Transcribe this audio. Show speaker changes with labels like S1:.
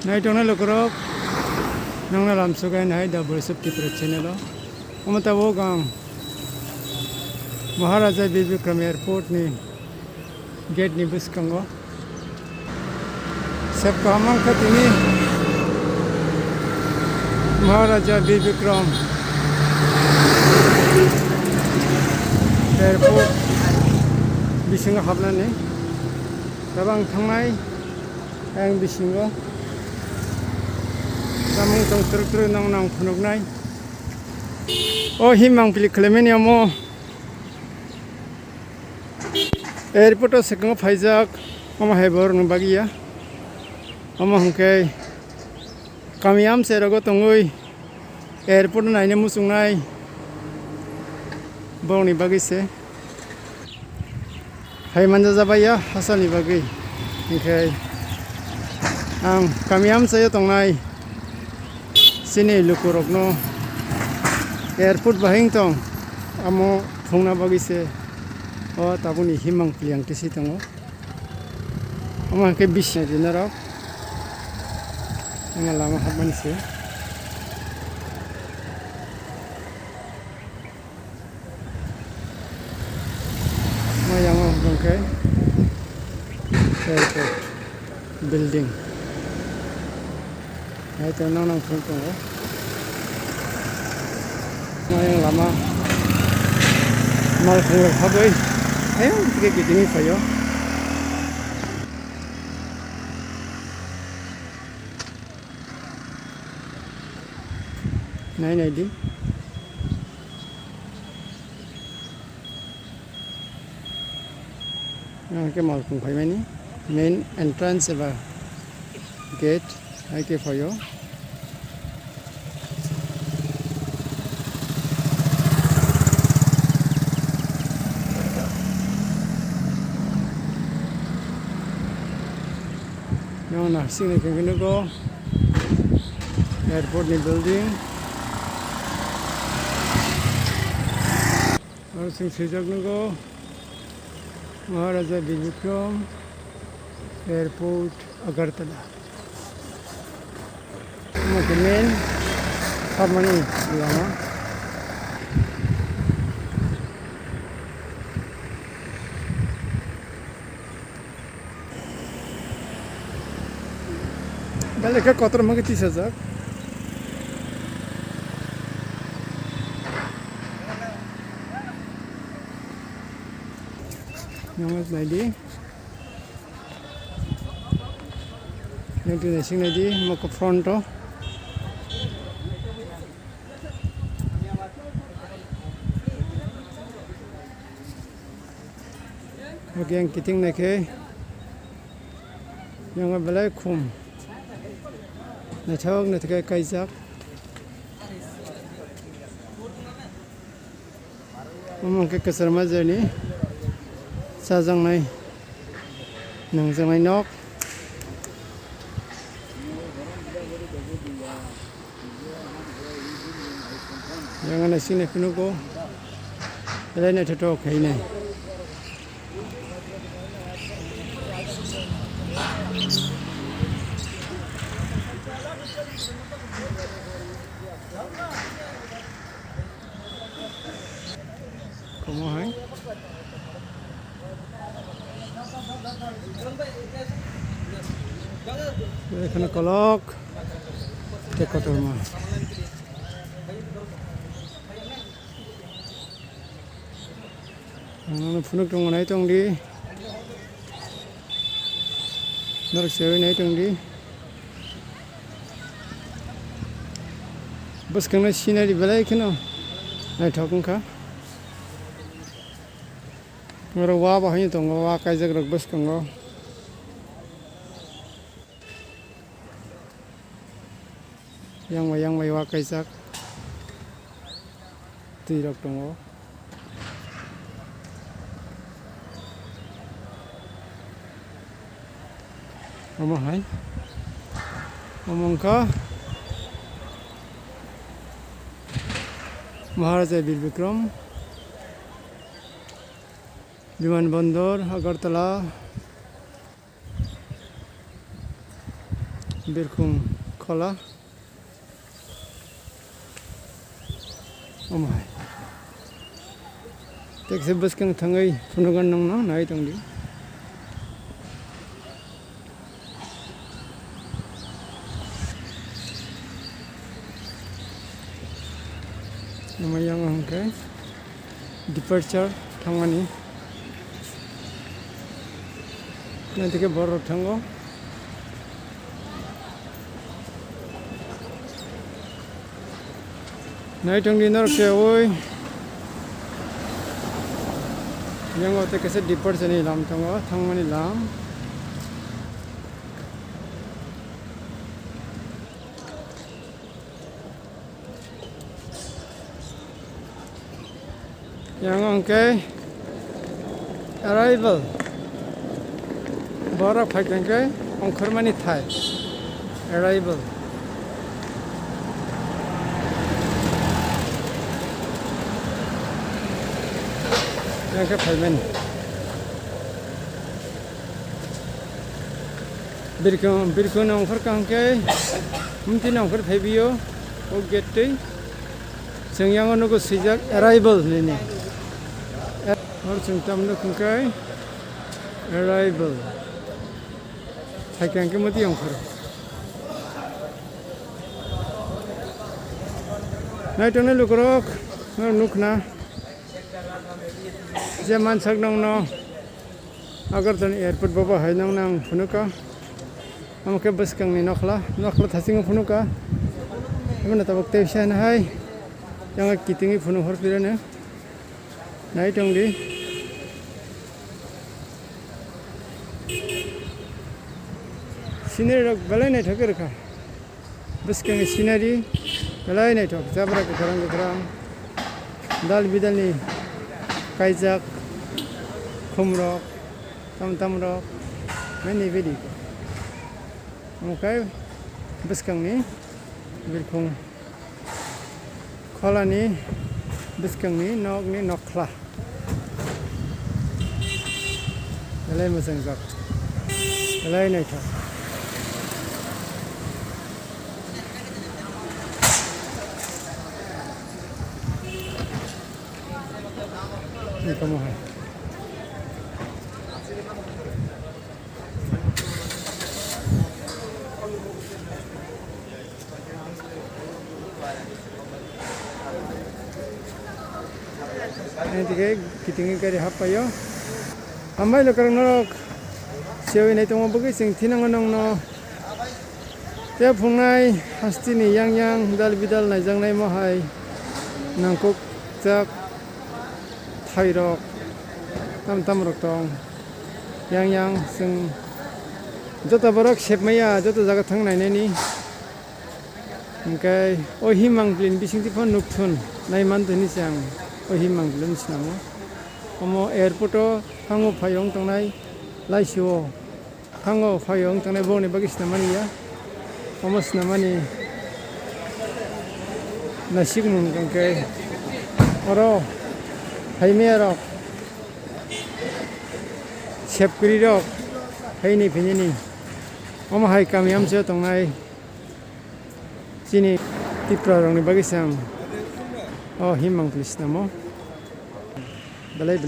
S1: Naitong lukurok nang nalamsugan hai da borsop ti channel amata wogang Maharaja Bir Bikram Airport ni gate ni buskango सबको हमन खतिनी Maharaja Bir Bikram Airport bisingo habnani tabang thangnai ang bisingo samung tong truk nang nang phunuknai o himang pili klemeni amo airport sekang phaijak ama hebor ng bagiya ama hungke kamiam serogo tongoi airport naine musungnai bawni bagi se hai manja jabaya hasani bagi hungke ang kamiam sayo tongnai sini lukurokno airport bahing tong amo phungna bagi se o tabuni himang pliang tisi tongo ama ke bisna dinarok ama lama habani se yang bangkai airport building itu nang phungtong yang lama mal khungro haboi ayo tiga gidini fayo nai di ke mal khung phai mani main entrance ba gate ai ke fayo yang nursing ni kena go airport ni building nursing sejak ni go Maharaja Bir Bikram Airport Agartala mungkin harmoni lama balik ke kotor mengeti saja Namas naidi nanti nasi naidi mau ke fronto bagi yang kiting nake yang belai kum nachawag na tagay kaisak umang ke kasarma journey sajang nai nangjang nai nok yang ana sine kunugo elai na toto kai nai como hai এখানে কলক টেকটর মা ফুনুক দङ নাই दंदि नरक सेवै নাই दंदि बसखांना सिनारि बेलाय एखनो नायथावगोनखा Ngoro wa bahaya dong wa kaijak rok boskango yang mai wa kaijak tui rok dongo omong hai omong ka Maharaja Bir Bikram বিমানবন্দর Agartala Birkhung Khola. Oh my. Taxi bus kang thangai phunugan nong no nai tong di. Namayang angke departure thangani. Nanti ke boro thango. Nai tong di nor ke oi. Yang ote kese departure ni lam thango thangmani lam. Yang angke arrival. Bora phaikanke ongkhormani thai arrival yang ke phaimen birkon ongkhor kangke mumtin ongkhor phaibiyo o gate sengyang onugo sijak arrival ni or chungtam no kangke arrival Haikang ke mati yang khur. Nai tone lukrok, nukna. Zaman sak nong no. Agar tone airport baba hai nong nang phunuka. Amke bus kang ni nokla thasing phunuka. Amna tabak te shan hai. Yang kitingi phunu hor pirane. Nai tong di. Scenery rok balai nai thok rokha bus kang scenery balai nai thok jabra ke karang dal bidal ni kaijak khumrok tam rok meni bedi mukai bus kang ni Birkhung Khola ni bus kang ni nokla balai mosang jak balai nai thok Ini kamu hai. Ini tiga kitingi kari apa yo? Amai lo karang norok. Siapa ini tu mau pergi sing tinang onong no. Tiap pungai hasti ni yang dal bidal na jang nai mo hai. Nangkuk jak Thai rok tam rok tong yang sing joto borok shep maya joto jaga thang nai ni engkai o himang plin bising ti phon nukthun nai man thuni sang o himang plin snamo omo airport o thango phayong tong nai laisio thango phayong tong nai bone bagis na mani ya omo snamani nasik mun engkai oro Haimea rok, sepkuri rok, hai ni pini ni, oma hai kami am se tong nai, sini tipra rong ni bagi sam, oh himang please namo, balai.